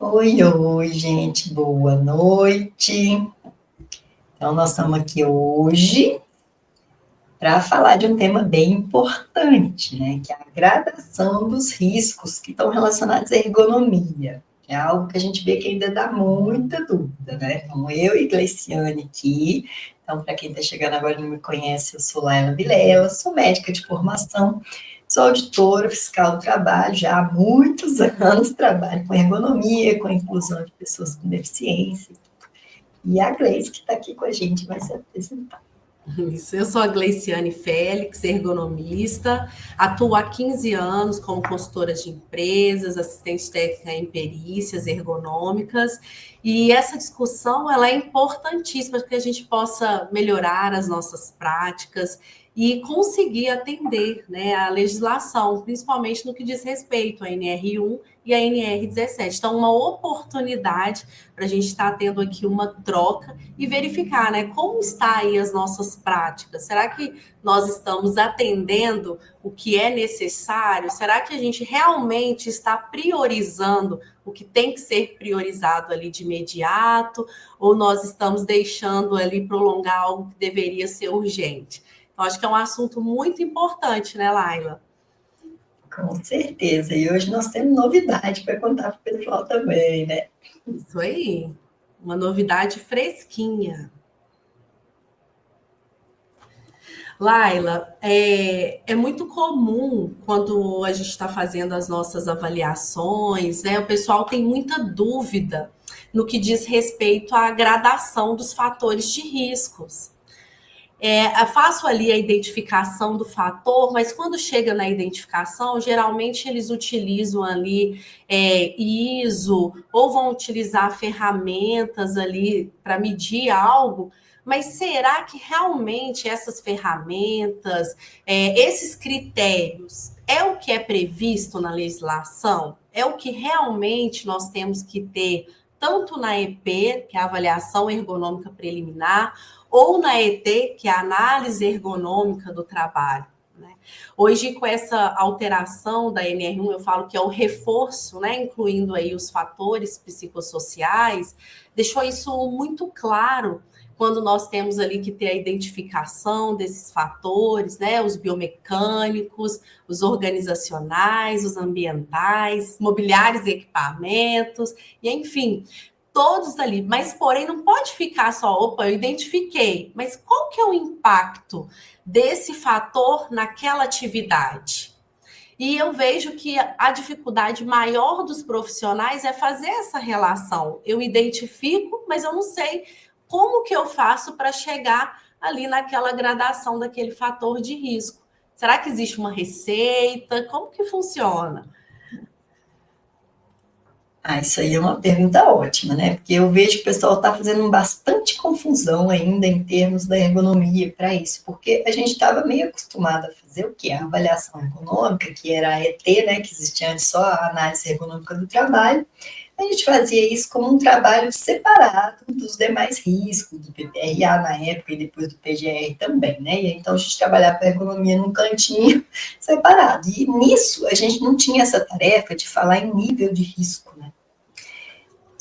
Oi, oi, gente, boa noite. Então, nós estamos aqui hoje para falar de um tema bem importante, né? Que é a gradação dos riscos que estão relacionados à ergonomia. É algo que a gente vê que ainda dá muita dúvida, né? Então, eu e Gleiciane aqui. Então, para quem está chegando agora e não me conhece, eu sou Laila Vilela, sou médica de formação, sou auditora fiscal do trabalho, já há muitos anos trabalho com ergonomia, com a inclusão de pessoas com deficiência. E a Gleice, que está aqui com a gente, vai se apresentar. Isso, eu sou a Gleiciane Félix, ergonomista, atuo há 15 anos como consultora de empresas, assistente técnica em perícias ergonômicas, e essa discussão ela é importantíssima para que a gente possa melhorar as nossas práticas e conseguir atender, né, a legislação, principalmente no que diz respeito à NR1 e à NR17. Então, uma oportunidade para a gente estar tendo aqui uma troca e verificar, né, como está aí as nossas práticas. Será que nós estamos atendendo o que é necessário? Será que a gente realmente está priorizando o que tem que ser priorizado ali de imediato? Ou nós estamos deixando ali prolongar algo que deveria ser urgente? Então, acho que é um assunto muito importante, né, Laila? Com certeza. E hoje nós temos novidade para contar para o pessoal também, né? Isso aí. Uma novidade fresquinha. Laila, é muito comum quando a gente está fazendo as nossas avaliações, né? O pessoal tem muita dúvida no que diz respeito à gradação dos fatores de riscos. Eu faço ali a identificação do fator, mas quando chega na identificação, geralmente eles utilizam ali ISO ou vão utilizar ferramentas ali para medir algo. Mas será que realmente essas ferramentas, esses critérios, é o que é previsto na legislação? É o que realmente nós temos que ter, tanto na EP, que é a avaliação ergonômica preliminar, ou na ET, que é a análise ergonômica do trabalho. Né? Hoje, com essa alteração da NR1, eu falo que é o reforço, né, incluindo aí os fatores psicossociais, deixou isso muito claro quando nós temos ali que ter a identificação desses fatores, né, os biomecânicos, os organizacionais, os ambientais, mobiliários e equipamentos, e enfim, todos ali, mas porém não pode ficar só, opa, eu identifiquei, mas qual que é o impacto desse fator naquela atividade? E eu vejo que a dificuldade maior dos profissionais é fazer essa relação. Eu identifico, mas eu não sei como que eu faço para chegar ali naquela gradação daquele fator de risco. Será que existe uma receita? Como que funciona? Isso aí é uma pergunta ótima, né? Porque eu vejo que o pessoal está fazendo bastante confusão ainda em termos da ergonomia para isso, porque a gente estava meio acostumado a fazer o quê? A avaliação ergonômica, que era a ET, né? Que existia antes só a análise ergonômica do trabalho. A gente fazia isso como um trabalho separado dos demais riscos, do PPRA na época e depois do PGR também, né? E então a gente trabalhava a ergonomia num cantinho separado. E nisso a gente não tinha essa tarefa de falar em nível de risco, né?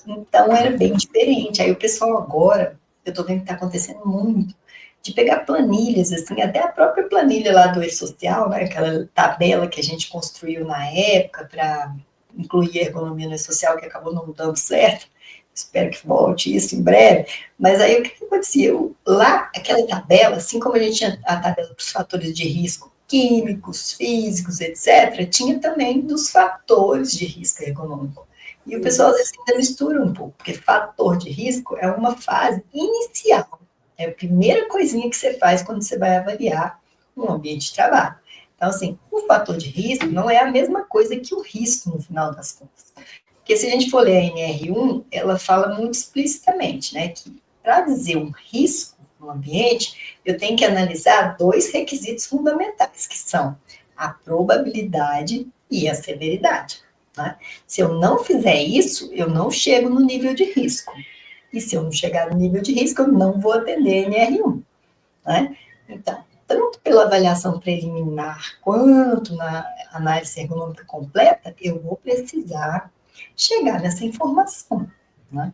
Então era bem diferente. Aí o pessoal agora, eu tô vendo que está acontecendo muito, de pegar planilhas, assim, até a própria planilha lá do E-Social, né? Aquela tabela que a gente construiu na época para incluir a ergonomia no E-Social, que acabou não dando certo. Espero que volte isso em breve. Mas aí o que acontecia? Lá, aquela tabela, assim como a gente tinha a tabela dos fatores de risco químicos, físicos, etc., tinha também dos fatores de risco ergonômico. E o pessoal às vezes ainda mistura um pouco, porque fator de risco é uma fase inicial. É a primeira coisinha que você faz quando você vai avaliar um ambiente de trabalho. Então, assim, o fator de risco não é a mesma coisa que o risco no final das contas. Porque se a gente for ler a NR1, ela fala muito explicitamente, né, que para dizer um risco no ambiente, eu tenho que analisar dois requisitos fundamentais, que são a probabilidade e a severidade. Né? Se eu não fizer isso, eu não chego no nível de risco. E se eu não chegar no nível de risco, eu não vou atender NR1. Né? Então, tanto pela avaliação preliminar quanto na análise ergonômica completa, eu vou precisar chegar nessa informação, né?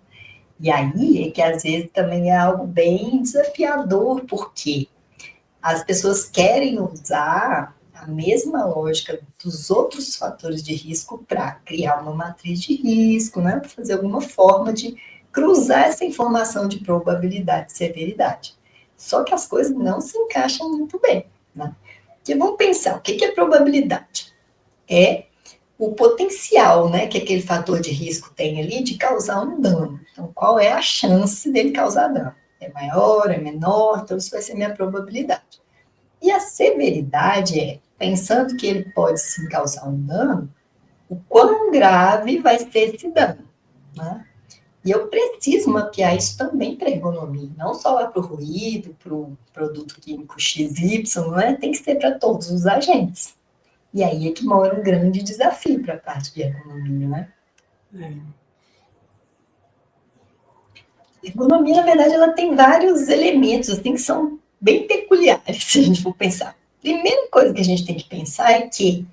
E aí é que às vezes também é algo bem desafiador, porque as pessoas querem usar a mesma lógica dos outros fatores de risco para criar uma matriz de risco, né? Para fazer alguma forma de cruzar essa informação de probabilidade e severidade. Só que as coisas não se encaixam muito bem, né? Porque vamos pensar, o que é probabilidade? É o potencial, né, que aquele fator de risco tem ali de causar um dano. Então, qual é a chance dele causar dano? É maior, é menor? Então, isso vai ser minha probabilidade. E a severidade é, pensando que ele pode sim causar um dano, o quão grave vai ser esse dano, né? E eu preciso mapear isso também para a ergonomia, não só lá para o ruído, para o produto químico XY, né? Tem que ser para todos os agentes. E aí é que mora um grande desafio para a parte de ergonomia, né? Ergonomia, na verdade, ela tem vários elementos assim, que são bem peculiares, se a gente for pensar. Primeira coisa que a gente tem que pensar é que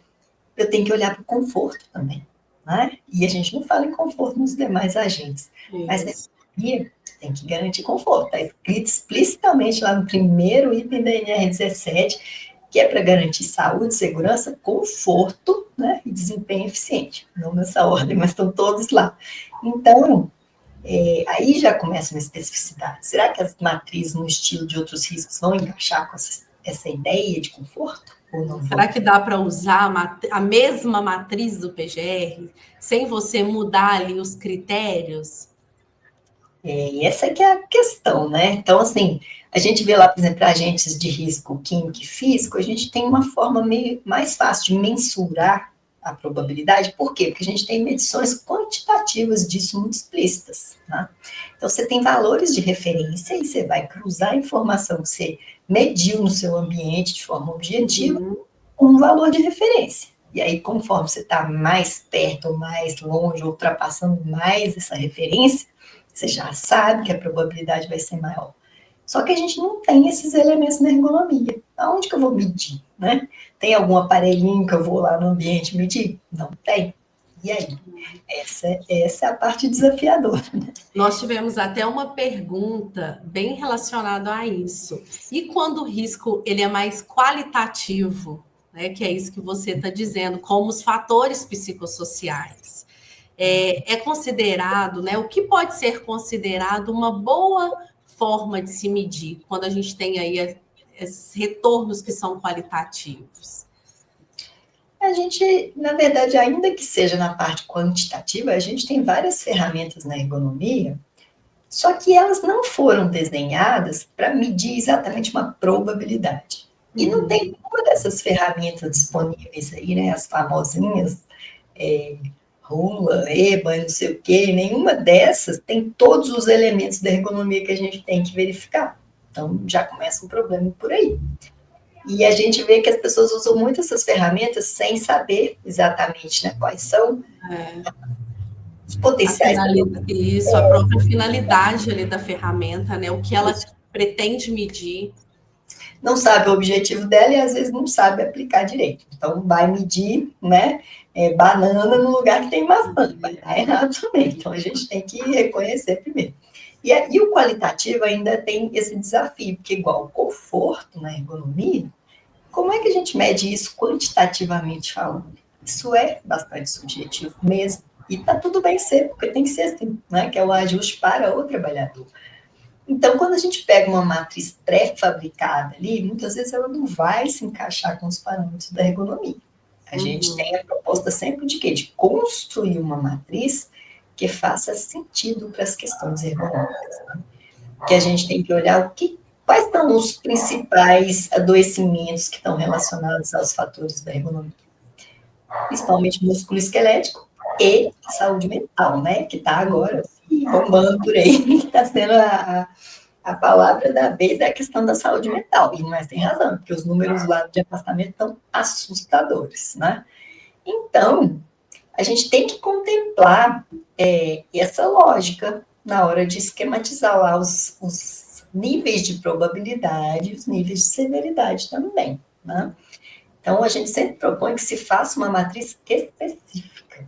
eu tenho que olhar para o conforto também, né? E a gente não fala em conforto nos demais agentes, mas na ergonomia tem que garantir conforto. Está escrito explicitamente lá no primeiro item da NR17, que é para garantir saúde, segurança, conforto, né, e desempenho eficiente. Não nessa ordem, mas estão todos lá. Então, aí já começa uma especificidade. Será que as matrizes no estilo de outros riscos vão encaixar com essa ideia de conforto? Ou não Será vão? que dá para usar a mesma matriz do PGR sem você mudar ali os critérios? E essa que é a questão, né? Então, assim, a gente vê lá, por exemplo, agentes de risco químico e físico, a gente tem uma forma meio mais fácil de mensurar a probabilidade. Por quê? Porque a gente tem medições quantitativas disso muito explícitas, né? Então, você tem valores de referência e você vai cruzar a informação que você mediu no seu ambiente de forma objetiva com um valor de referência. E aí, conforme você está mais perto ou mais longe, ultrapassando mais essa referência, você já sabe que a probabilidade vai ser maior. Só que a gente não tem esses elementos na ergonomia. Aonde que eu vou medir, né? Tem algum aparelhinho que eu vou lá no ambiente medir? Não tem. E aí? Essa é a parte desafiadora. Né? Nós tivemos até uma pergunta bem relacionada a isso. E quando o risco ele é mais qualitativo, né, que é isso que você está dizendo, como os fatores psicossociais, é considerado, né, o que pode ser considerado uma boa forma de se medir quando a gente tem aí esses retornos que são qualitativos? A gente, na verdade, ainda que seja na parte quantitativa, a gente tem várias ferramentas na ergonomia, só que elas não foram desenhadas para medir exatamente uma probabilidade. E não tem nenhuma dessas ferramentas disponíveis aí, né? As famosinhas, Rula, EBA, não sei o quê, nenhuma dessas tem todos os elementos da ergonomia que a gente tem que verificar. Então, já começa um problema por aí. E a gente vê que as pessoas usam muito essas ferramentas sem saber exatamente, né, quais são os potenciais. Isso, a própria finalidade ali da ferramenta, né? O que ela pretende medir. Não sabe o objetivo dela e às vezes não sabe aplicar direito. Então, vai medir, né, banana no lugar que tem maçã, vai dar errado também. Então, a gente tem que reconhecer primeiro. E o qualitativo ainda tem esse desafio, porque igual o conforto na ergonomia, como é que a gente mede isso quantitativamente falando? Isso é bastante subjetivo mesmo. E tá tudo bem ser, porque tem que ser assim, né? Que é o ajuste para o trabalhador. Então, quando a gente pega uma matriz pré-fabricada ali, muitas vezes ela não vai se encaixar com os parâmetros da ergonomia. A gente tem a proposta sempre de quê? De construir uma matriz que faça sentido para as questões ergonômicas. Né? Que a gente tem que olhar quais são os principais adoecimentos que estão relacionados aos fatores da ergonomia. Principalmente músculo esquelético e saúde mental, né? Que está agora bombando por aí, que está sendo a palavra da vez é a questão da saúde mental, e não é sem razão, porque os números lá de afastamento estão assustadores, né? Então, a gente tem que contemplar essa lógica na hora de esquematizar lá os níveis de probabilidade, os níveis de severidade também, né? Então, a gente sempre propõe que se faça uma matriz específica.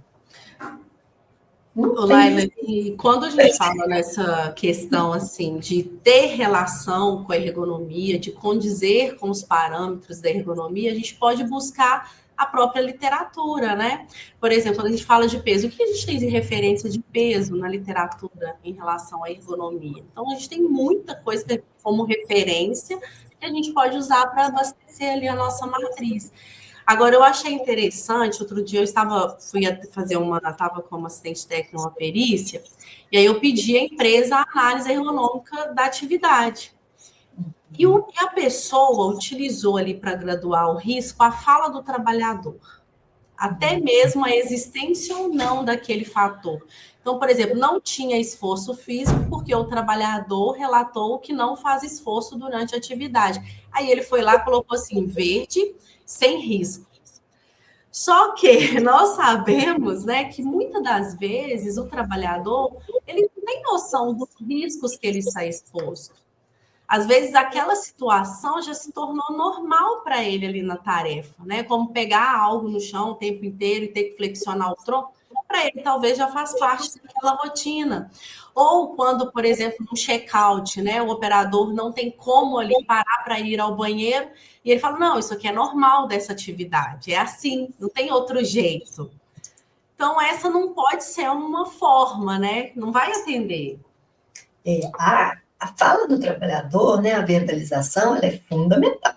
Não Ô, tem. Laila, e quando a gente fala nessa questão assim de ter relação com a ergonomia, de condizer com os parâmetros da ergonomia, a gente pode buscar a própria literatura, né? Por exemplo, quando a gente fala de peso, o que a gente tem de referência de peso na literatura em relação à ergonomia? Então, a gente tem muita coisa como referência que a gente pode usar para abastecer ali a nossa matriz. Agora, eu achei interessante, outro dia estava como assistente técnico uma perícia, e aí eu pedi à empresa a análise ergonômica da atividade. E a pessoa utilizou ali para graduar o risco a fala do trabalhador, até mesmo a existência ou não daquele fator. Então, por exemplo, não tinha esforço físico porque o trabalhador relatou que não faz esforço durante a atividade. Aí ele foi lá e colocou assim, verde, sem risco. Só que nós sabemos, né, que muitas das vezes o trabalhador ele não tem noção dos riscos que ele está exposto. Às vezes aquela situação já se tornou normal para ele ali na tarefa, né? Como pegar algo no chão o tempo inteiro e ter que flexionar o tronco, para ele talvez já faz parte daquela rotina. Ou quando, por exemplo, no check-out, né? O operador não tem como ali parar para ir ao banheiro e ele fala: não, isso aqui é normal dessa atividade, é assim, não tem outro jeito. Então, essa não pode ser uma forma, né? Não vai atender. A fala do trabalhador, né, a verbalização, ela é fundamental.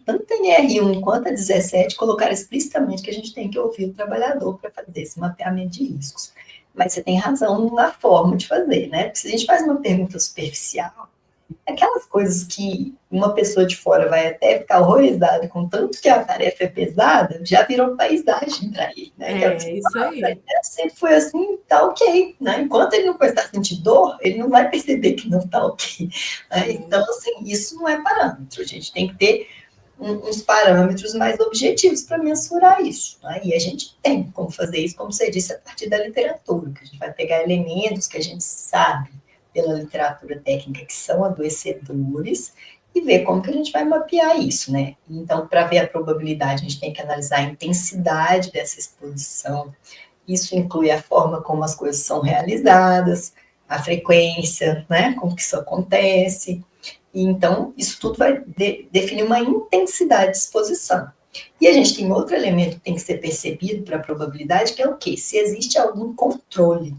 Tanto a NR1 quanto a 17 colocaram explicitamente que a gente tem que ouvir o trabalhador para fazer esse mapeamento de riscos. Mas você tem razão na forma de fazer, né? Porque se a gente faz uma pergunta superficial, aquelas coisas que uma pessoa de fora vai até ficar horrorizada com tanto que a tarefa é pesada, já virou paisagem para ele, né? Isso aí. Sempre foi assim, tá ok, né? Enquanto ele não começar a sentir dor, ele não vai perceber que não tá ok. Né? Então, assim, isso não é parâmetro, a gente tem que ter uns parâmetros mais objetivos para mensurar isso. Né? E a gente tem como fazer isso, como você disse, a partir da literatura, que a gente vai pegar elementos que a gente sabe pela literatura técnica que são adoecedores e ver como que a gente vai mapear isso, né? Então, para ver a probabilidade, a gente tem que analisar a intensidade dessa exposição. Isso inclui a forma como as coisas são realizadas, a frequência, né? Como que isso acontece. E, então, isso tudo vai definir uma intensidade de exposição. E a gente tem outro elemento que tem que ser percebido para a probabilidade, que é o quê? Se existe algum controle.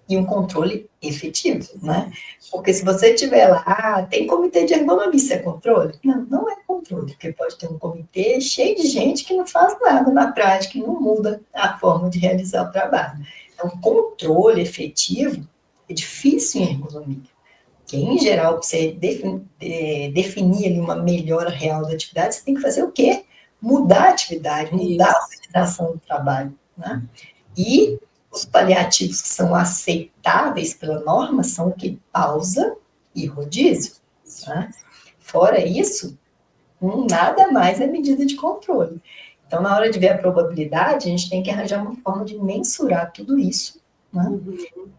E um controle efetivo, né? Porque se você tiver lá, tem comitê de ergonomia, isso é controle? Não, não é controle, porque pode ter um comitê cheio de gente que não faz nada na prática, que não muda a forma de realizar o trabalho. Então, controle efetivo é difícil em ergonomia. Porque, em geral, para você definir ali uma melhora real da atividade, você tem que fazer o quê? Mudar a atividade, mudar a organização do trabalho, né? E os paliativos que são aceitáveis pela norma são o que? Pausa e rodízio. Né? Fora isso, nada mais é medida de controle. Então, na hora de ver a probabilidade, a gente tem que arranjar uma forma de mensurar tudo isso. Né?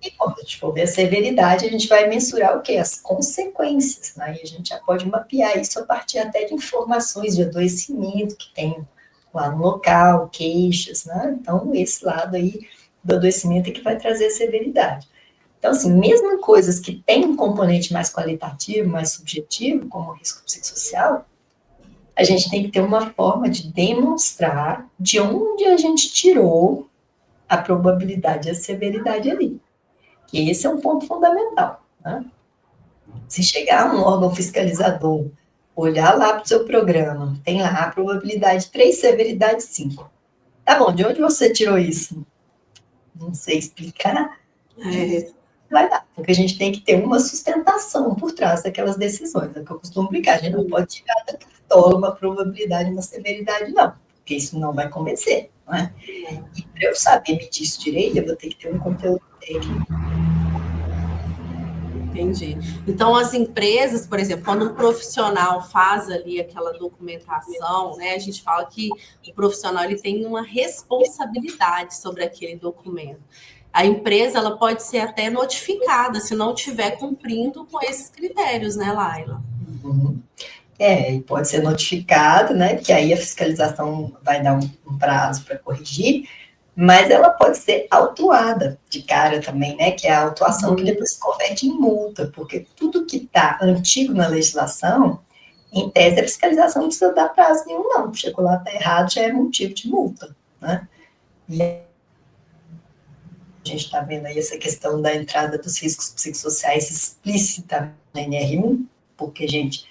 E quando a gente for ver a severidade, a gente vai mensurar o quê? As consequências. Né? E a gente já pode mapear isso a partir até de informações de adoecimento que tem lá no local, queixas. Né? Então, esse lado aí do adoecimento é que vai trazer a severidade. Então, assim, mesmo em coisas que têm um componente mais qualitativo, mais subjetivo, como o risco psicossocial, a gente tem que ter uma forma de demonstrar de onde a gente tirou a probabilidade e a severidade ali. E esse é um ponto fundamental. Né? Se chegar um órgão fiscalizador, olhar lá para o seu programa, tem lá a probabilidade 3, severidade 5. Tá bom, de onde você tirou isso? Não sei explicar, vai dar, porque a gente tem que ter uma sustentação por trás daquelas decisões, é o que eu costumo brincar, a gente não pode tirar da cartola uma probabilidade, uma severidade, não, porque isso não vai convencer, não é? E para eu saber medir isso direito, eu vou ter que ter um conteúdo técnico. Entendi. Então, as empresas, por exemplo, quando um profissional faz ali aquela documentação, né, a gente fala que o profissional ele tem uma responsabilidade sobre aquele documento. A empresa ela pode ser até notificada se não estiver cumprindo com esses critérios, né, Laila? Uhum. E pode ser notificado, né, que aí a fiscalização vai dar um prazo para corrigir, mas ela pode ser autuada de cara também, né? Que é a autuação que depois se converte em multa, porque tudo que está antigo na legislação, em tese, a fiscalização não precisa dar prazo nenhum, não. Chegou lá, está errado, já é motivo de multa, né? E a gente está vendo aí essa questão da entrada dos riscos psicossociais explícita na NR1, porque, gente,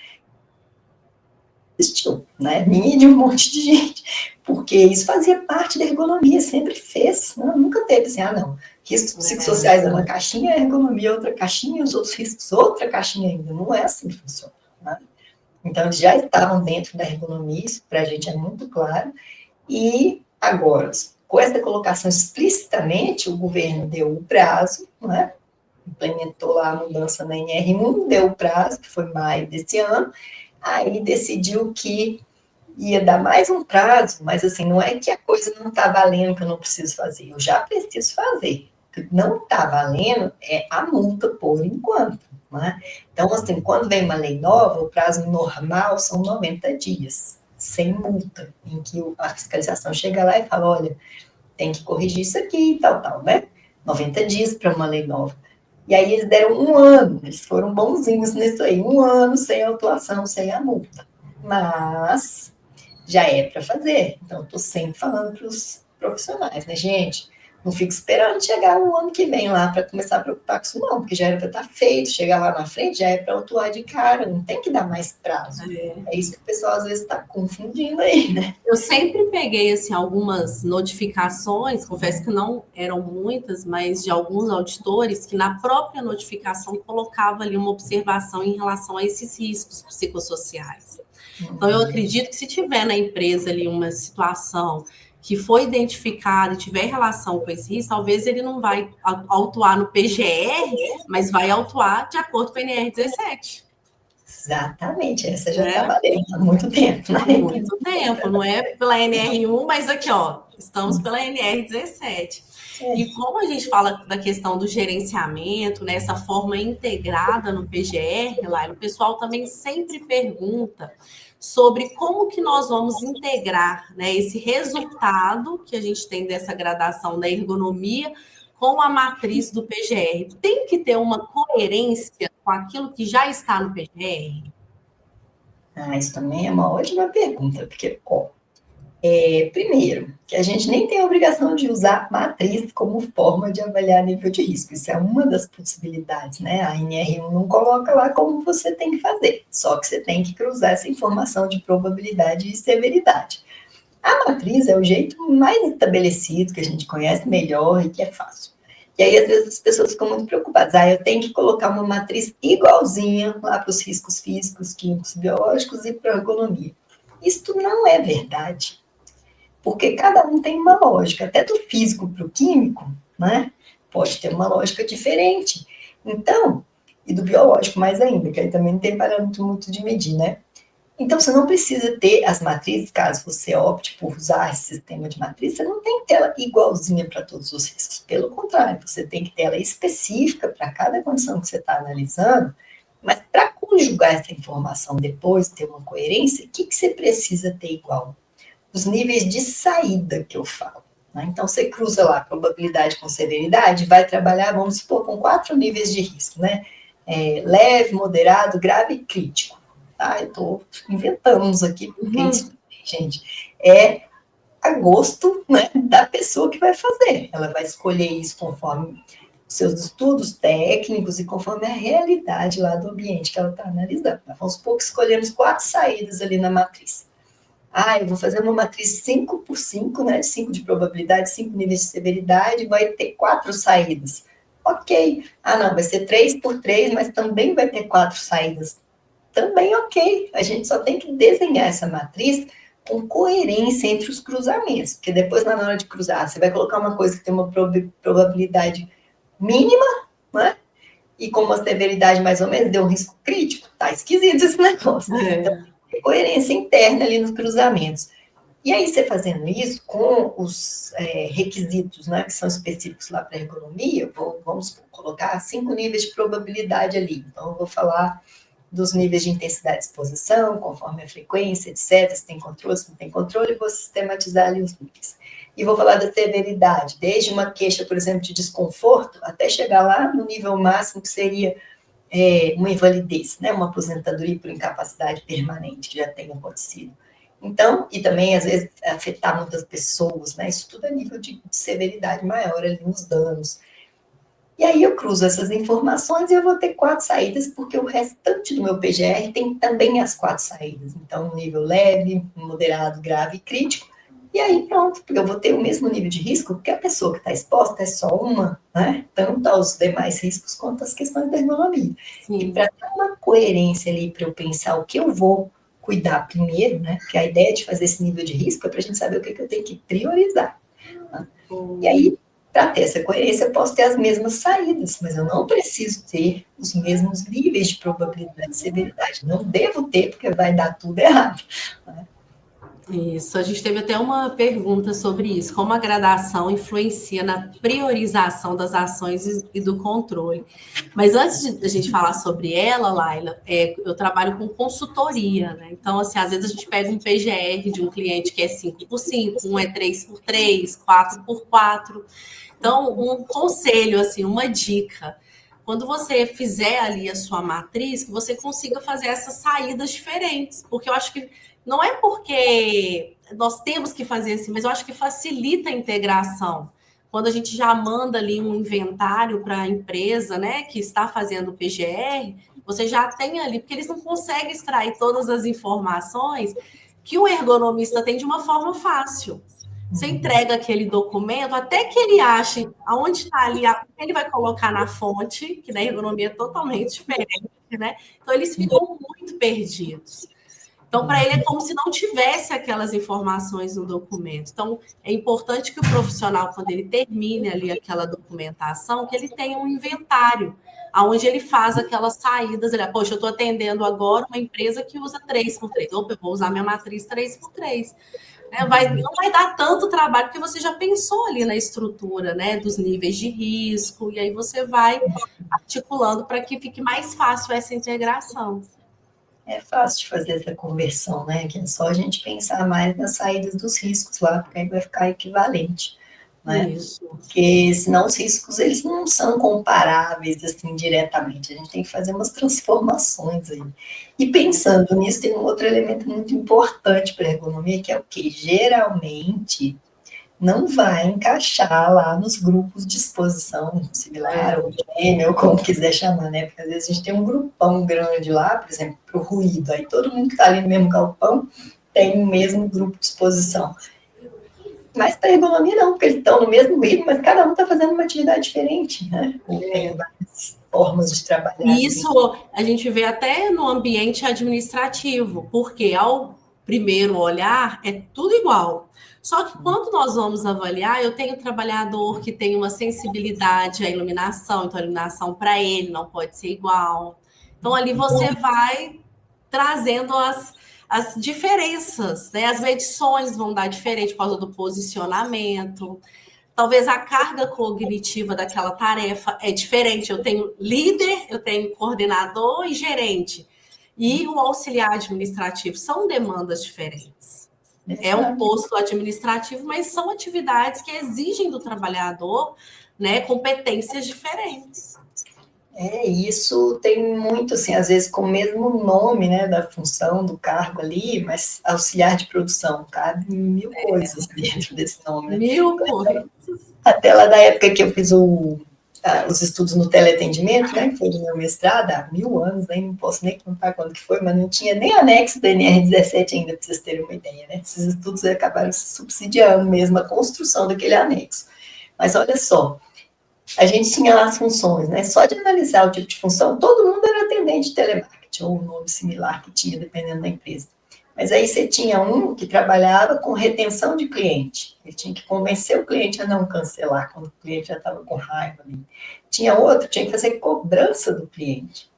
existiu, né? Minha e de um monte de gente, porque isso fazia parte da ergonomia, sempre fez, né? Nunca teve assim, não, riscos psicossociais é uma caixinha, a ergonomia é outra caixinha, os outros riscos outra caixinha ainda, não é assim que funciona, né? Então, eles já estavam dentro da ergonomia, isso para a gente é muito claro, e agora, com essa colocação explicitamente, o governo deu o prazo, né? Implementou lá a mudança na NR1, deu o prazo, que foi maio desse ano, aí decidiu que ia dar mais um prazo, mas assim, não é que a coisa não está valendo, que eu não preciso fazer, eu já preciso fazer. O que não está valendo é a multa por enquanto, né? Então, assim, quando vem uma lei nova, o prazo normal são 90 dias, sem multa, em que a fiscalização chega lá e fala, olha, tem que corrigir isso aqui e tal, né? 90 dias para uma lei nova. E aí eles deram um ano, eles foram bonzinhos nisso aí, um ano sem autuação, sem a multa. Mas já é para fazer. Então, estou sempre falando para os profissionais, né, gente? Não fico esperando chegar o ano que vem lá para começar a preocupar com isso, não, porque já era para estar feito, chegar lá na frente já é para autuar de cara, não tem que dar mais prazo. É isso que o pessoal às vezes está confundindo aí, né? Eu sempre peguei assim, algumas notificações, confesso que não eram muitas, mas de alguns auditores que na própria notificação colocava ali uma observação em relação a esses riscos psicossociais. Então, eu acredito que se tiver na empresa ali uma situação que foi identificada e tiver relação com esse risco, talvez ele não vai autuar no PGR, mas vai autuar de acordo com a NR17. Exatamente, essa já está valendo há muito tempo, né? Há muito tempo, não é pela NR1, mas aqui, ó, estamos pela NR17. E como a gente fala da questão do gerenciamento, né, essa forma integrada no PGR, lá, o pessoal também sempre pergunta sobre como que nós vamos integrar, né, esse resultado que a gente tem dessa gradação da ergonomia com a matriz do PGR. Tem que ter uma coerência com aquilo que já está no PGR? Isso também é uma ótima pergunta, porque, primeiro, que a gente nem tem a obrigação de usar matriz como forma de avaliar nível de risco. Isso é uma das possibilidades, né? A NR1 não coloca lá como você tem que fazer, só que você tem que cruzar essa informação de probabilidade e severidade. A matriz é o jeito mais estabelecido, que a gente conhece melhor e que é fácil. E aí, às vezes, as pessoas ficam muito preocupadas. Eu tenho que colocar uma matriz igualzinha lá para os riscos físicos, químicos, biológicos e para a ergonomia. Isso não é verdade. Porque cada um tem uma lógica, até do físico para o químico, né? Pode ter uma lógica diferente. Então, e do biológico mais ainda, que aí também não tem parâmetro muito de medir, né? Então, você não precisa ter as matrizes, caso você opte por usar esse sistema de matriz, você não tem que ter ela igualzinha para todos os riscos. Pelo contrário, você tem que ter ela específica para cada condição que você está analisando, mas para conjugar essa informação depois, ter uma coerência, o que você precisa ter igual? Os níveis de saída que eu falo. Né? Então, você cruza lá probabilidade com severidade, vai trabalhar, vamos supor, com 4 níveis de risco, né? Leve, moderado, grave e crítico. Tá? Eu estou inventando uns aqui, porque isso, gente, é a gosto, né, da pessoa que vai fazer. Ela vai escolher isso conforme os seus estudos técnicos e conforme a realidade lá do ambiente que ela está analisando. Vamos supor que escolhemos 4 saídas ali na matriz. Eu vou fazer uma matriz 5 por 5, né? 5 de probabilidade, 5 níveis de severidade, vai ter 4 saídas. Ok. Não, vai ser 3 por 3, mas também vai ter 4 saídas. Também ok. A gente só tem que desenhar essa matriz com coerência entre os cruzamentos, porque depois, na hora de cruzar, você vai colocar uma coisa que tem uma probabilidade mínima, né? E com uma severidade mais ou menos, deu um risco crítico. Tá esquisito esse negócio. Então, coerência interna ali nos cruzamentos. E aí, você fazendo isso com os requisitos, né, que são específicos lá para a ergonomia, vamos colocar 5 níveis de probabilidade ali. Então, eu vou falar dos níveis de intensidade de exposição, conforme a frequência, etc. Se tem controle, se não tem controle, vou sistematizar ali os níveis. E vou falar da severidade, desde uma queixa, por exemplo, de desconforto, até chegar lá no nível máximo que seria uma invalidez, né? Uma aposentadoria por incapacidade permanente que já tenha acontecido. Então, e também, às vezes, afetar muitas pessoas, né? Isso tudo é nível de severidade maior ali nos danos. E aí eu cruzo essas informações e eu vou ter 4 saídas, porque o restante do meu PGR tem também as 4 saídas. Então, nível leve, moderado, grave e crítico. E aí pronto, porque eu vou ter o mesmo nível de risco, porque a pessoa que está exposta é só uma, né? Tanto aos demais riscos quanto às questões da ergonomia. Sim. E para ter uma coerência ali, para eu pensar o que eu vou cuidar primeiro, né? Porque a ideia de fazer esse nível de risco é para a gente saber o que eu tenho que priorizar. Né? E aí, para ter essa coerência, eu posso ter as mesmas saídas, mas eu não preciso ter os mesmos níveis de probabilidade de severidade. Não devo ter, porque vai dar tudo errado. Né? Isso, a gente teve até uma pergunta sobre isso, como a gradação influencia na priorização das ações e do controle. Mas antes de a gente falar sobre ela, Laila, eu trabalho com consultoria, né? Então, assim, às vezes a gente pega um PGR de um cliente que é 5x5, um é 3x3, 4x4. Então, um conselho, assim, uma dica. Quando você fizer ali a sua matriz, que você consiga fazer essas saídas diferentes, porque eu acho que não é porque nós temos que fazer assim, mas eu acho que facilita a integração. Quando a gente já manda ali um inventário para a empresa, né, que está fazendo o PGR, você já tem ali, porque eles não conseguem extrair todas as informações que o ergonomista tem de uma forma fácil. Você entrega aquele documento, até que ele ache aonde está ali, ele vai colocar na fonte, que na ergonomia é totalmente diferente, né? Então, eles ficam muito perdidos. Então, para ele é como se não tivesse aquelas informações no documento. Então, é importante que o profissional, quando ele termine ali aquela documentação, que ele tenha um inventário, onde ele faz aquelas saídas. Ele, poxa, eu estou atendendo agora uma empresa que usa 3x3. Opa, eu vou usar minha matriz 3x3. Não vai dar tanto trabalho, porque você já pensou ali na estrutura, né, dos níveis de risco, e aí você vai articulando para que fique mais fácil essa integração. É fácil de fazer essa conversão, né? Que é só a gente pensar mais nas saídas dos riscos lá, porque aí vai ficar equivalente, né? Isso. Porque senão os riscos, eles não são comparáveis, assim, diretamente. A gente tem que fazer umas transformações aí. E pensando nisso, tem um outro elemento muito importante para a ergonomia, que é o quê? Geralmente, não vai encaixar lá nos grupos de exposição similar, ou gêmeo, ou como quiser chamar, né? Porque às vezes a gente tem um grupão grande lá, por exemplo, para o ruído, aí todo mundo que está ali no mesmo galpão tem o mesmo grupo de exposição. Mas para a ergonomia não, porque eles estão no mesmo ritmo, mas cada um está fazendo uma atividade diferente, né? Tem várias formas de trabalhar. Isso a gente vê até no ambiente administrativo, porque ao primeiro olhar é tudo igual. Só que quando nós vamos avaliar, eu tenho um trabalhador que tem uma sensibilidade à iluminação, então a iluminação para ele não pode ser igual. Então ali você vai trazendo as diferenças, né? As medições vão dar diferente por causa do posicionamento. Talvez a carga cognitiva daquela tarefa é diferente. Eu tenho líder, eu tenho coordenador e gerente. E o auxiliar administrativo são demandas diferentes. É um posto administrativo, mas são atividades que exigem do trabalhador, né, competências diferentes. Isso tem muito, assim, às vezes com o mesmo nome, né, da função, do cargo ali, mas auxiliar de produção, cabe mil coisas dentro desse nome, né? Mil coisas. Até lá da época que eu fiz os estudos no teleatendimento, né, que foi do meu mestrado, há 1000 anos, nem não posso nem contar quando que foi, mas não tinha nem anexo da NR17 ainda, para vocês terem uma ideia, né? Esses estudos acabaram subsidiando mesmo a construção daquele anexo. Mas olha só, a gente tinha lá as funções, né? Só de analisar o tipo de função, todo mundo era atendente de telemarketing, ou um nome similar que tinha, dependendo da empresa. Mas aí você tinha um que trabalhava com retenção de cliente. Ele tinha que convencer o cliente a não cancelar, quando o cliente já estava com raiva ali. Tinha outro que tinha que fazer cobrança do cliente.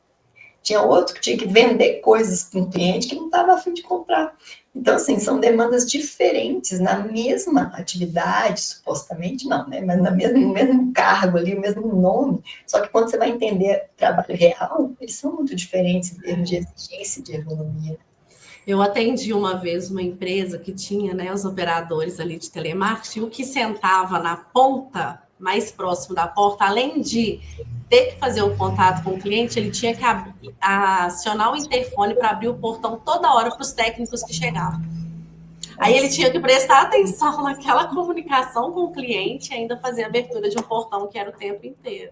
Tinha outro que tinha que vender coisas para um cliente que não estava a fim de comprar. Então, assim, são demandas diferentes na mesma atividade, supostamente não, né? Mas no mesmo cargo ali, o mesmo nome. Só que quando você vai entender o trabalho real, eles são muito diferentes em termos de exigência de ergonomia. Eu atendi uma vez uma empresa que tinha, né, os operadores ali de telemarketing, o que sentava na ponta, mais próximo da porta, além de ter que fazer o contato com o cliente, ele tinha que acionar o interfone para abrir o portão toda hora para os técnicos que chegavam. Aí ele tinha que prestar atenção naquela comunicação com o cliente e ainda fazer a abertura de um portão que era o tempo inteiro.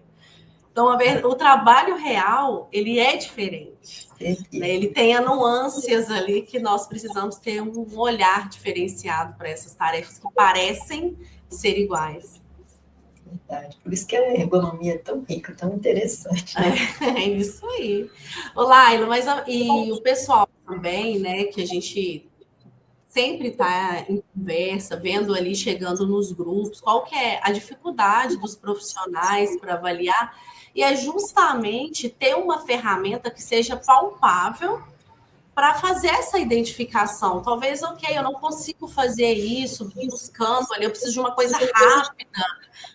Então, o trabalho real, ele é diferente. Né? Ele tem a nuances ali que nós precisamos ter um olhar diferenciado para essas tarefas que parecem ser iguais. Verdade. Por isso que a ergonomia é tão rica, tão interessante. Né? É isso aí. Ô, Laila, mas e o pessoal também, né, que a gente sempre está em conversa, vendo ali, chegando nos grupos, qual que é a dificuldade dos profissionais para avaliar, e é justamente ter uma ferramenta que seja palpável para fazer essa identificação. Talvez, ok, eu não consigo fazer isso buscando ali, eu preciso de uma coisa rápida,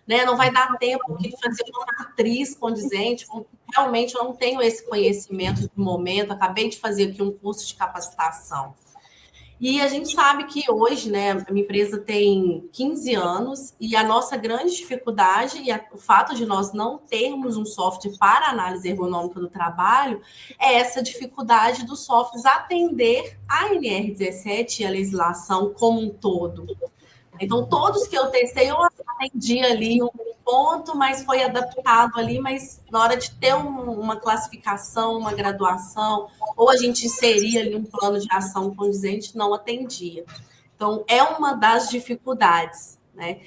né? Não vai dar tempo aqui de fazer uma matriz condizente, realmente eu não tenho esse conhecimento no momento, acabei de fazer aqui um curso de capacitação. E a gente sabe que hoje, né, a minha empresa tem 15 anos e a nossa grande dificuldade e o fato de nós não termos um software para análise ergonômica do trabalho é essa dificuldade dos softwares atender a NR17 e a legislação como um todo. Então, todos que eu testei, eu atendi ali um ponto, mas foi adaptado ali, mas na hora de ter uma classificação, uma graduação, ou a gente inserir ali um plano de ação condizente, não atendia. Então, é uma das dificuldades, né?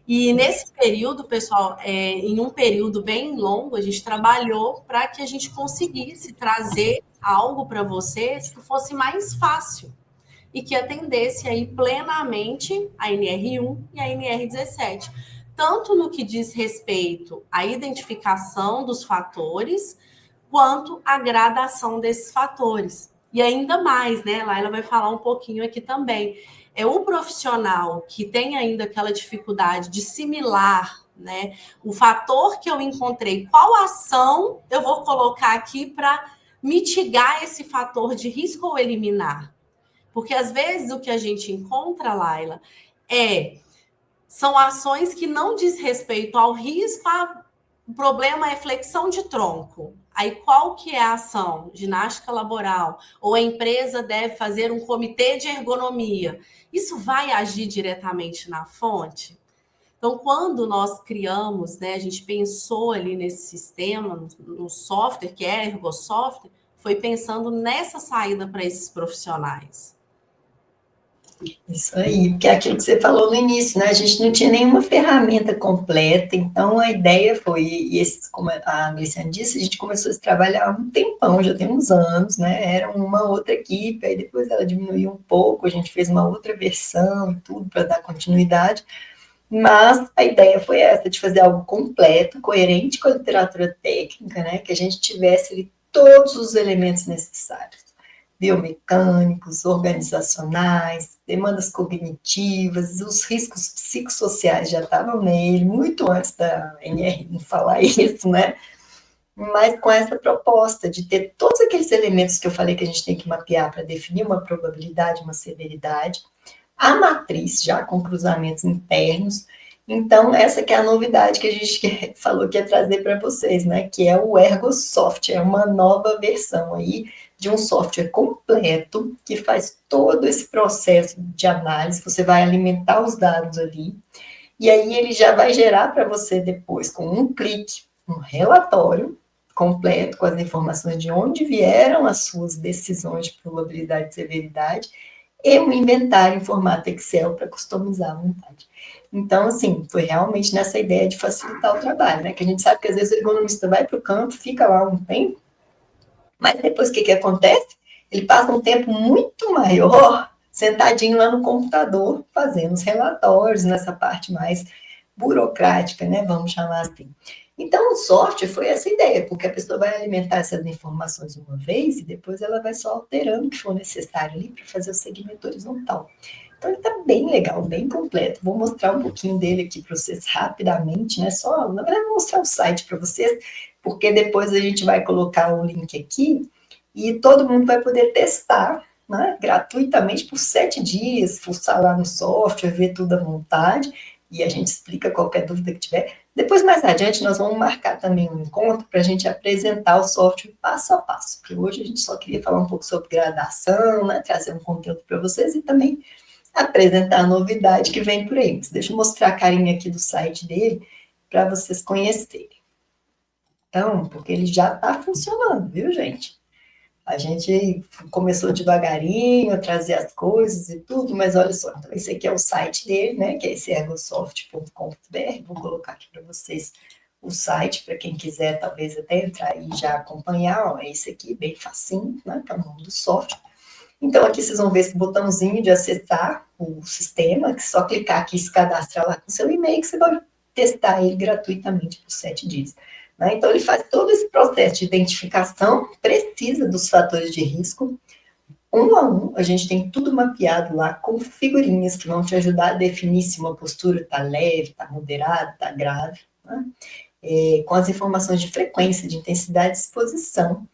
E nesse período, pessoal, em um período bem longo, a gente trabalhou para que a gente conseguisse trazer algo para vocês que fosse mais fácil e que atendesse aí plenamente a NR1 e a NR17, tanto no que diz respeito à identificação dos fatores, quanto à gradação desses fatores. E ainda mais, né, Laila vai falar um pouquinho aqui também, é o profissional que tem ainda aquela dificuldade de similar, né, o fator que eu encontrei, qual ação eu vou colocar aqui para mitigar esse fator de risco ou eliminar. Porque às vezes o que a gente encontra, Laila, são ações que não diz respeito ao risco, o problema é flexão de tronco. Aí qual que é a ação? Ginástica laboral. Ou a empresa deve fazer um comitê de ergonomia. Isso vai agir diretamente na fonte? Então, quando nós criamos, né, a gente pensou ali nesse sistema, no software, que é ErgoSoftware, foi pensando nessa saída para esses profissionais. Isso aí, porque é aquilo que você falou no início, né? A gente não tinha nenhuma ferramenta completa, então a ideia foi, como a Gliciane disse, a gente começou a trabalhar há um tempão, já tem uns anos, né? Era uma outra equipe, aí depois ela diminuiu um pouco, a gente fez uma outra versão e tudo para dar continuidade, mas a ideia foi essa, de fazer algo completo, coerente com a literatura técnica, né? Que a gente tivesse ali todos os elementos necessários. Biomecânicos, organizacionais, demandas cognitivas, os riscos psicossociais já estavam nele, muito antes da NR falar isso, né? Mas com essa proposta de ter todos aqueles elementos que eu falei que a gente tem que mapear para definir uma probabilidade, uma severidade, a matriz já com cruzamentos internos. Então, essa que é a novidade que a gente falou que ia trazer para vocês, né? Que é o ErgoSoft, é uma nova versão aí de um software completo que faz todo esse processo de análise. Você vai alimentar os dados ali e aí ele já vai gerar para você depois, com um clique, um relatório completo com as informações de onde vieram as suas decisões de probabilidade e severidade e um inventário em formato Excel para customizar à vontade. Então, assim, foi realmente nessa ideia de facilitar o trabalho, né? Que a gente sabe que às vezes o ergonomista vai para o campo, fica lá um tempo, mas depois o que acontece? Ele passa um tempo muito maior sentadinho lá no computador, fazendo os relatórios, nessa parte mais burocrática, né? Vamos chamar assim. Então, o software foi essa ideia, porque a pessoa vai alimentar essas informações uma vez e depois ela vai só alterando o que for necessário ali para fazer o segmento horizontal. Então, ele está bem legal, bem completo. Vou mostrar um pouquinho dele aqui para vocês rapidamente, né? Só, na verdade, vou mostrar o site para vocês, porque depois a gente vai colocar o link aqui e todo mundo vai poder testar, né, gratuitamente por 7 dias, fuçar lá no software, ver tudo à vontade, e a gente explica qualquer dúvida que tiver. Depois, mais adiante, nós vamos marcar também um encontro para a gente apresentar o software passo a passo, porque hoje a gente só queria falar um pouco sobre gradação, né, trazer um conteúdo para vocês e também apresentar a novidade que vem por aí. Mas deixa eu mostrar a carinha aqui do site dele para vocês conhecerem. Então, porque ele já está funcionando, viu, gente? A gente começou devagarinho a trazer as coisas e tudo, mas olha só, então esse aqui é o site dele, né, que é esse ergosoft.com.br, vou colocar aqui para vocês o site, para quem quiser talvez até entrar e já acompanhar, ó, é esse aqui, bem facinho, né, que é o nome do software. Então aqui vocês vão ver esse botãozinho de acessar o sistema, que é só clicar aqui e se cadastrar lá com o seu e-mail, que você vai testar ele gratuitamente por 7 dias. Né? Então, ele faz todo esse processo de identificação, precisa dos fatores de risco, um a um, a gente tem tudo mapeado lá, com figurinhas que vão te ajudar a definir se uma postura está leve, está moderada, está grave, né? Com as informações de frequência, de intensidade e exposição.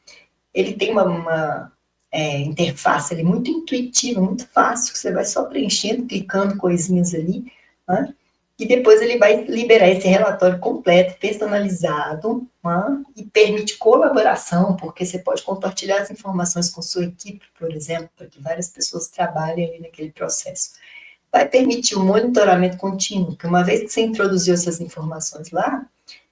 Ele tem uma interface ali muito intuitiva, muito fácil, que você vai só preenchendo, clicando coisinhas ali, né? E depois ele vai liberar esse relatório completo, personalizado, né? E permite colaboração, porque você pode compartilhar as informações com sua equipe, por exemplo, para que várias pessoas trabalhem ali naquele processo. Vai permitir o monitoramento contínuo, porque uma vez que você introduziu essas informações lá,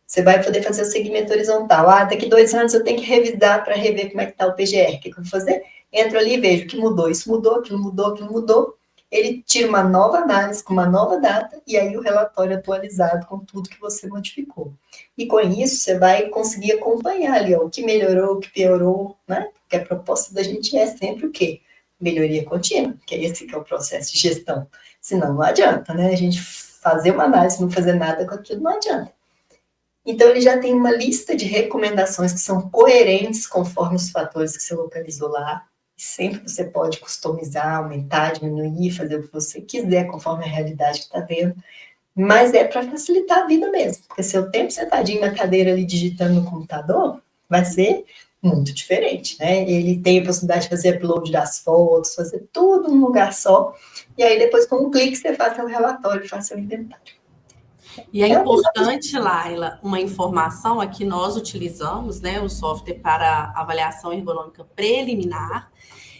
você vai poder fazer o segmento horizontal. Ah, daqui 2 anos eu tenho que revisar para rever como é que está o PGR. O que eu vou fazer? Entro ali e vejo o que mudou. Isso mudou, aquilo mudou, aquilo mudou. Ele tira uma nova análise com uma nova data e aí o relatório atualizado com tudo que você modificou. E com isso você vai conseguir acompanhar ali ó, o que melhorou, o que piorou, né? Porque a proposta da gente é sempre o quê? Melhoria contínua, que é esse que é o processo de gestão. Senão não adianta, né? A gente fazer uma análise e não fazer nada com aquilo não adianta. Então, ele já tem uma lista de recomendações que são coerentes conforme os fatores que você localizou lá. Sempre você pode customizar, aumentar, diminuir, fazer o que você quiser conforme a realidade que está vendo. Mas é para facilitar a vida mesmo. Porque seu tempo sentadinho na cadeira ali digitando no computador vai ser muito diferente, né? Ele tem a possibilidade de fazer upload das fotos, fazer tudo num lugar só. E aí, depois, com um clique, você faz seu relatório, faz seu inventário. E é importante, Laila, uma informação aqui, nós utilizamos, né, o software para avaliação ergonômica preliminar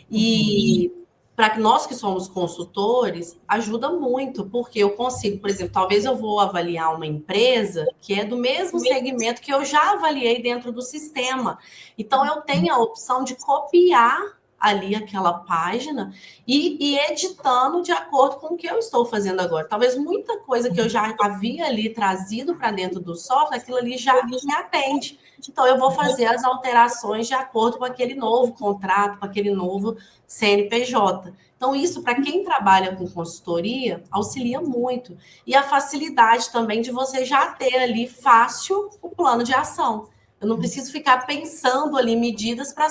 e para nós que somos consultores, ajuda muito, porque eu consigo, por exemplo, talvez eu vou avaliar uma empresa que é do mesmo segmento que eu já avaliei dentro do sistema. Então, eu tenho a opção de copiar ali aquela página e editando de acordo com o que eu estou fazendo agora. Talvez muita coisa que eu já havia ali trazido para dentro do software, aquilo ali já me atende. Então, eu vou fazer as alterações de acordo com aquele novo contrato, com aquele novo CNPJ. Então, isso, para quem trabalha com consultoria, auxilia muito. E a facilidade também de você já ter ali fácil o plano de ação. Eu não preciso ficar pensando ali medidas para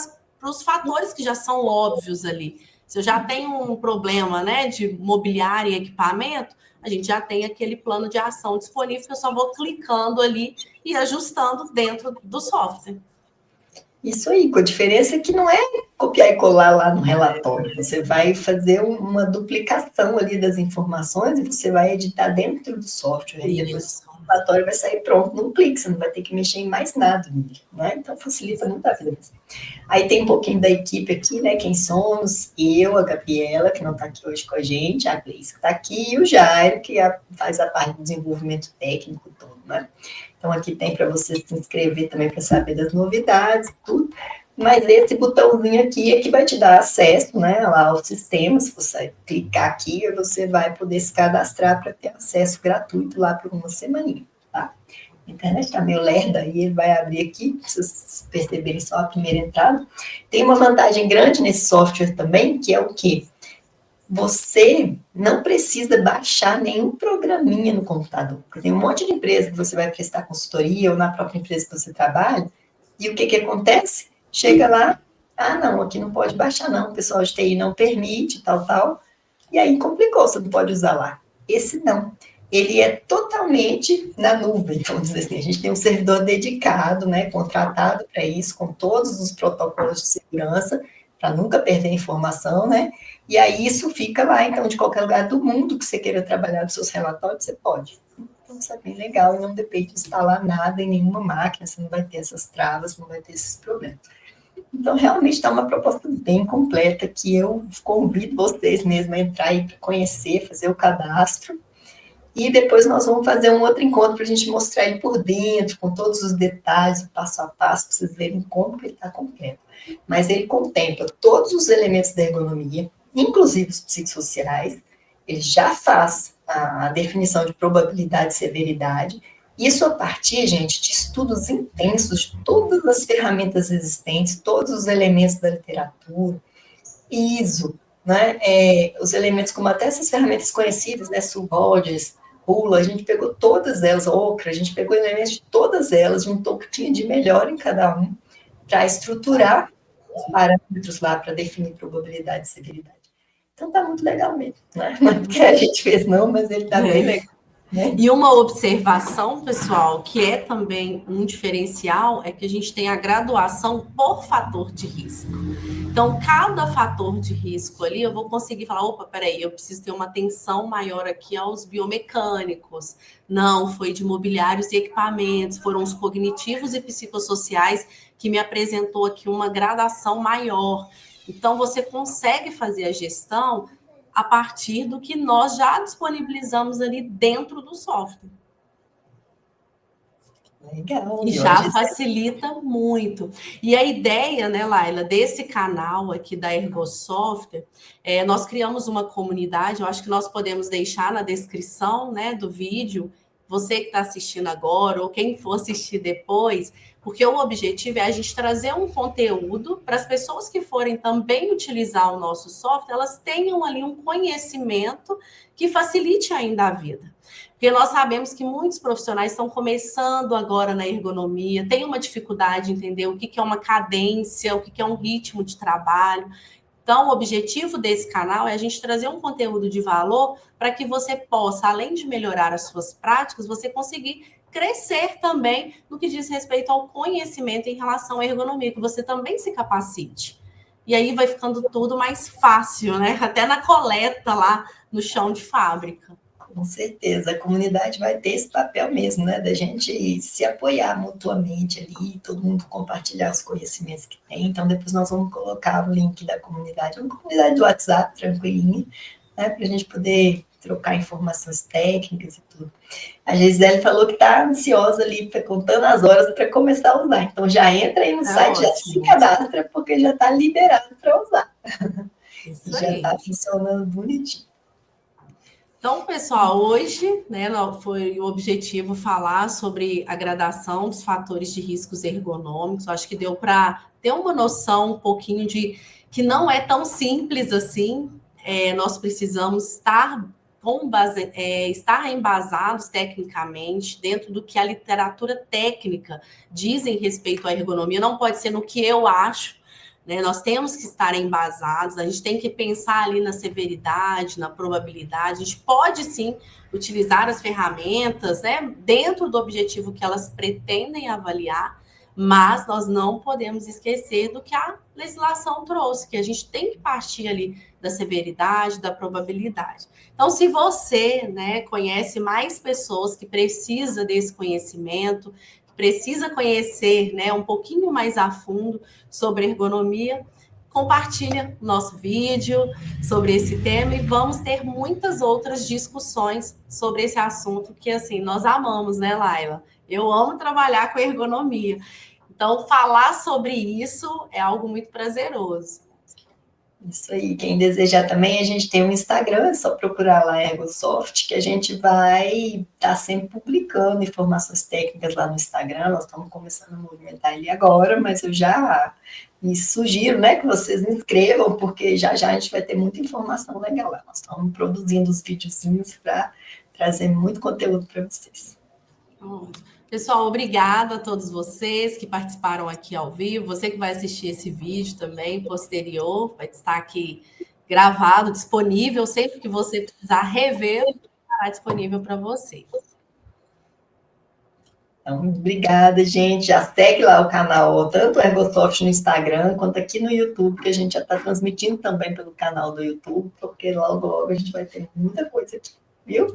os fatores que já são óbvios ali. Se eu já tenho um problema, né, de mobiliário e equipamento, a gente já tem aquele plano de ação disponível que eu só vou clicando ali e ajustando dentro do software. Isso aí, com a diferença que não é copiar e colar lá no relatório. Você vai fazer uma duplicação ali das informações e você vai editar dentro do software. E depois o relatório vai sair pronto num clique, você não vai ter que mexer em mais nada nele, né? Então facilita muito a vida. Aí tem um pouquinho da equipe aqui, né? Quem somos? Eu, a Gabriela, que não está aqui hoje com a gente, a Gleice que está aqui, e o Jairo, que faz a parte do desenvolvimento técnico todo, né? Então, aqui tem para você se inscrever também para saber das novidades e tudo. Mas esse botãozinho aqui é que vai te dar acesso, né, lá ao sistema. Se você clicar aqui, você vai poder se cadastrar para ter acesso gratuito lá por uma semaninha, tá? A internet está meio lerda aí, ele vai abrir aqui, para vocês perceberem só a primeira entrada. Tem uma vantagem grande nesse software também, que é o quê? Você não precisa baixar nenhum programinha no computador. Porque tem um monte de empresa que você vai prestar consultoria ou na própria empresa que você trabalha, e o que acontece? Chega lá, não, aqui não pode baixar não, o pessoal de TI não permite, tal, e aí complicou, você não pode usar lá. Esse não. Ele é totalmente na nuvem, vamos dizer assim. A gente tem um servidor dedicado, né, contratado para isso, com todos os protocolos de segurança, para nunca perder informação, né? E aí isso fica lá, então, de qualquer lugar do mundo que você queira trabalhar dos seus relatórios, você pode. Então, isso é bem legal, e não depende de instalar nada em nenhuma máquina, você não vai ter essas travas, não vai ter esses problemas. Então, realmente está uma proposta bem completa, que eu convido vocês mesmo a entrar aí para conhecer, fazer o cadastro, e depois nós vamos fazer um outro encontro para a gente mostrar ele por dentro, com todos os detalhes, o passo a passo, para vocês verem como ele está completo. Mas ele contempla todos os elementos da ergonomia, inclusive os psicossociais, ele já faz a definição de probabilidade e severidade, isso a partir, gente, de estudos intensos de todas as ferramentas existentes, todos os elementos da literatura, ISO, né? Os elementos como até essas ferramentas conhecidas, né? Subodges, Hula, a gente pegou todas elas, Okra, a gente pegou elementos de todas elas, juntou o que tinha de melhor em cada um, para estruturar os parâmetros lá, para definir probabilidade e severidade. Então tá muito legal mesmo, né? Não é porque a gente fez não, mas ele tá bem legal. Né? E uma observação, pessoal, que é também um diferencial, é que a gente tem a graduação por fator de risco. Então, cada fator de risco ali, eu vou conseguir falar, opa, peraí, eu preciso ter uma atenção maior aqui aos biomecânicos. Não, foi de mobiliários e equipamentos, foram os cognitivos e psicossociais que me apresentou aqui uma gradação maior. Então, você consegue fazer a gestão a partir do que nós já disponibilizamos ali dentro do software. Legal. E já facilita muito. E a ideia, né, Laila, desse canal aqui da Ergosoftware, nós criamos uma comunidade, eu acho que nós podemos deixar na descrição, né, do vídeo, você que está assistindo agora ou quem for assistir depois, porque o objetivo é a gente trazer um conteúdo para as pessoas que forem também utilizar o nosso software, elas tenham ali um conhecimento que facilite ainda a vida. Porque nós sabemos que muitos profissionais estão começando agora na ergonomia, têm uma dificuldade de entender o que é uma cadência, o que é um ritmo de trabalho. Então, o objetivo desse canal é a gente trazer um conteúdo de valor para que você possa, além de melhorar as suas práticas, você conseguir crescer também no que diz respeito ao conhecimento em relação à ergonomia, que você também se capacite. E aí vai ficando tudo mais fácil, né? Até na coleta lá no chão de fábrica. Com certeza, a comunidade vai ter esse papel mesmo, né, da gente se apoiar mutuamente ali, todo mundo compartilhar os conhecimentos que tem. Então, depois nós vamos colocar o link da comunidade, uma comunidade do WhatsApp, tranquilinha, né, para a gente poder trocar informações técnicas e tudo. A Gisele falou que está ansiosa ali, contando as horas para começar a usar. Então, já entra aí no site, já se cadastra, porque já está liberado para usar. Isso já está funcionando bonitinho. Então, pessoal, hoje, né, foi o objetivo falar sobre a gradação dos fatores de riscos ergonômicos. Acho que deu para ter uma noção um pouquinho de que não é tão simples assim. Nós precisamos estar embasados tecnicamente dentro do que a literatura técnica diz em respeito à ergonomia. Não pode ser no que eu acho. Né? Nós temos que estar embasados, a gente tem que pensar ali na severidade, na probabilidade. A gente pode sim utilizar as ferramentas, né, dentro do objetivo que elas pretendem avaliar, mas nós não podemos esquecer do que a legislação trouxe, que a gente tem que partir ali da severidade, da probabilidade. Então, se você, né, conhece mais pessoas que precisam desse conhecimento, precisa conhecer, né, um pouquinho mais a fundo sobre ergonomia, compartilha nosso vídeo sobre esse tema e vamos ter muitas outras discussões sobre esse assunto que, assim, nós amamos, né, Laila? Eu amo trabalhar com ergonomia. Então, falar sobre isso é algo muito prazeroso. Isso aí, quem desejar também, a gente tem um Instagram, é só procurar lá Ergosoft, que a gente vai estar sempre publicando informações técnicas lá no Instagram, nós estamos começando a movimentar ele agora, mas eu já me sugiro, né, que vocês me inscrevam, porque já já a gente vai ter muita informação legal lá, nós estamos produzindo os videozinhos para trazer muito conteúdo para vocês. Pessoal, obrigada a todos vocês que participaram aqui ao vivo. Você que vai assistir esse vídeo também, posterior, vai estar aqui gravado, disponível. Sempre que você precisar rever, estará disponível para você. Então, obrigada, gente. Já segue lá o canal, tanto o Ergosoft no Instagram, quanto aqui no YouTube, que a gente já está transmitindo também pelo canal do YouTube, porque logo, logo a gente vai ter muita coisa aqui, viu?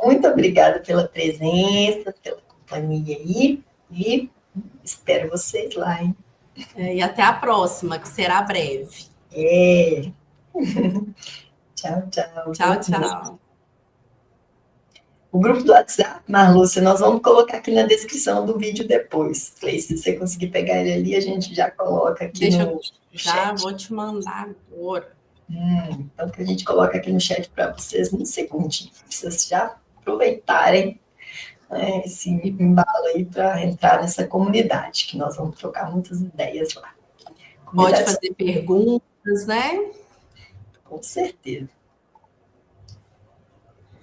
Muito obrigada pela presença, pela companhia aí, e espero vocês lá, hein? E até a próxima, que será breve. Tchau, tchau. Tchau, tchau. O grupo do WhatsApp, Marlúcia, nós vamos colocar aqui na descrição do vídeo depois. Se você conseguir pegar ele ali, a gente já coloca aqui no chat. Vou te mandar agora. Então, que a gente coloca aqui no chat para vocês no segundinho. Vocês já aproveitarem, né, esse embalo aí para entrar nessa comunidade, que nós vamos trocar muitas ideias lá. Pode fazer perguntas, né? Com certeza.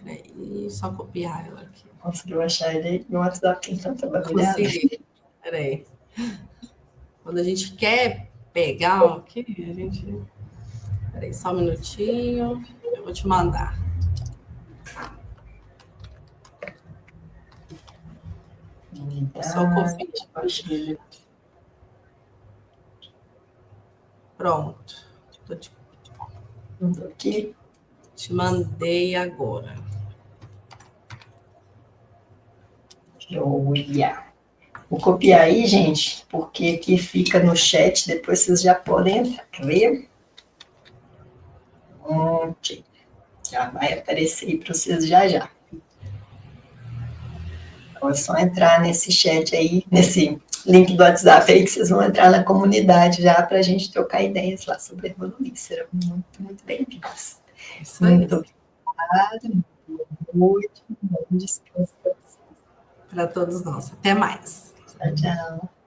Peraí, só copiar ela aqui. Conseguiu achar ele aí? Meu WhatsApp tem tanta bagulhada. Consegui. Peraí. Quando a gente quer pegar aqui, a gente... Peraí, só um minutinho. Eu vou te mandar. Só copiar. Pronto. Tô aqui. Te mandei agora. Olha. Vou copiar aí, gente, porque aqui fica no chat, depois vocês já podem entrar, quer ver? Ok. Já vai aparecer aí para vocês já já. Então é só entrar nesse chat aí, nesse link do WhatsApp aí, que vocês vão entrar na comunidade já para a gente trocar ideias lá sobre ergonomia. Serão muito, muito bem-vindos. Muito obrigada, muito bom descanso para todos nós. Até mais. Tchau, tchau.